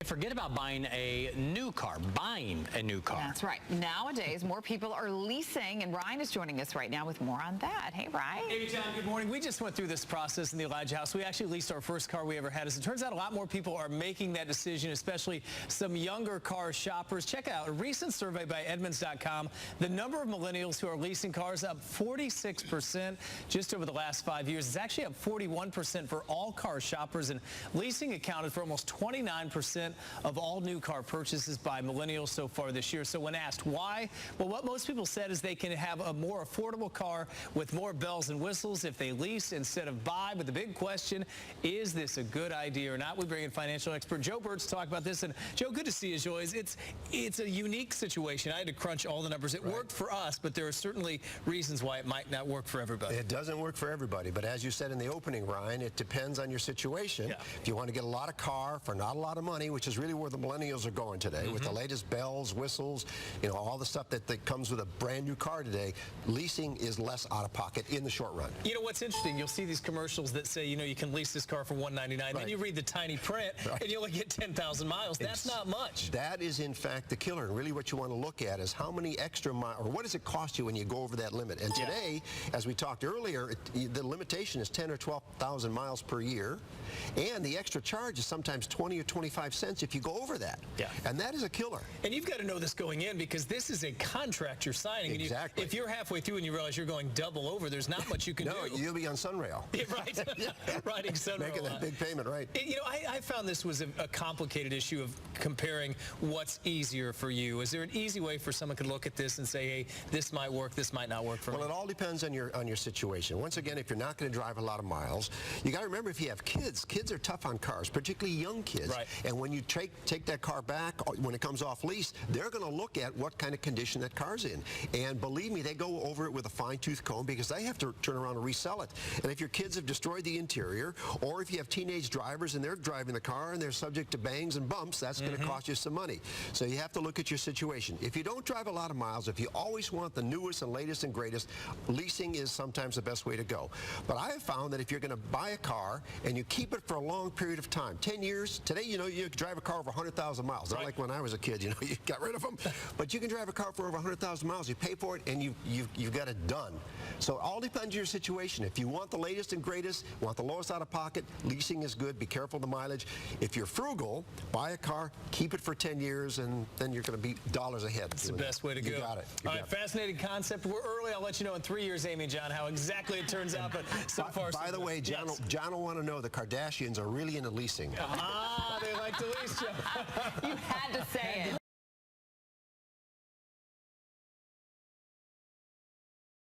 Forget about buying a new car, buying a new car. That's right. Nowadays, more people are leasing, and Ryan is joining us right now with more on that. Hey, Ryan. Hey, John, good morning. We just went through this process in the Elijah House. We actually leased our first car we ever had. As it turns out, a lot more people are making that decision, especially some younger car shoppers. Check out a recent survey by Edmunds.com. The number of millennials who are leasing cars up 46% just over the last 5 years. It's actually up 41% for all car shoppers, and leasing accounted for almost 29% of all new car purchases by millennials so far this year. So when asked why, well, what most people said is they can have a more affordable car with more bells and whistles if they lease instead of buy. But the big question, is this a good idea or not? We bring in financial expert Joe Bert to talk about this. And Joe, good to see you as always. It's a unique situation. I had to crunch all the numbers. It worked for us, but there are certainly reasons why it might not work for everybody. It doesn't work for everybody, but as you said in the opening, Ryan, it depends on your situation. Yeah. If you want to get a lot of car for not a lot of money, which is really where the millennials are going today, with the latest bells, whistles, all the stuff that comes with a brand new car today, leasing is less out of pocket in the short run. You know what's interesting? You'll see these commercials that say, you can lease this car for $199. Right. Then you read the tiny print, and you only get 10,000 miles. That's not much. That is, in fact, the killer. And really what you want to look at is how many extra miles, or what does it cost you when you go over that limit? And today, as we talked earlier, the limitation is 10 or 12,000 miles per year, and the extra charge is sometimes 20 or 25 cents if you go over that. Yeah. And that is a killer. And you've got to know this going in, because this is a contract you're signing. Exactly. And if you're halfway through and you realize you're going double over, there's not much you can do. No, you'll be on Sunrail. Yeah, right. Riding Sunrail. Making that big payment, right. I found this was a complicated issue of comparing what's easier for you. Is there an easy way for someone to look at this and say, hey, this might work, this might not work for me? Well, it all depends on your situation. Once again, if you're not going to drive a lot of miles, you got to remember, if you have kids are tough on cars, particularly young kids. Right. And when you take that car back, when it comes off lease, they're going to look at what kind of condition that car's in. And believe me, they go over it with a fine-tooth comb, because they have to turn around and resell it. And if your kids have destroyed the interior, or if you have teenage drivers and they're driving the car and they're subject to bangs and bumps, that's going to cost you some money. So you have to look at your situation. If you don't drive a lot of miles, if you always want the newest and latest and greatest, leasing is sometimes the best way to go. But I have found that if you're going to buy a car and you keep it for a long period of time, 10 years, today, you can drive a car over 100,000 miles. Not like when I was a kid, you got rid of them. But you can drive a car for over 100,000 miles. You pay for it, and you've got it done. So it all depends on your situation. If you want the latest and greatest, want the lowest out of pocket, leasing is good. Be careful of the mileage. If you're frugal, buy a car, keep it for 10 years, and then you're going to be dollars ahead. That's the best way to go. You got it. All right, fascinating concept. We're early. I'll let you know in 3 years, Amy and John, how exactly it turns out. But so far, by the way, John will want to know the Kardashians are really into leasing. They like to lease, Joe. You had to say it.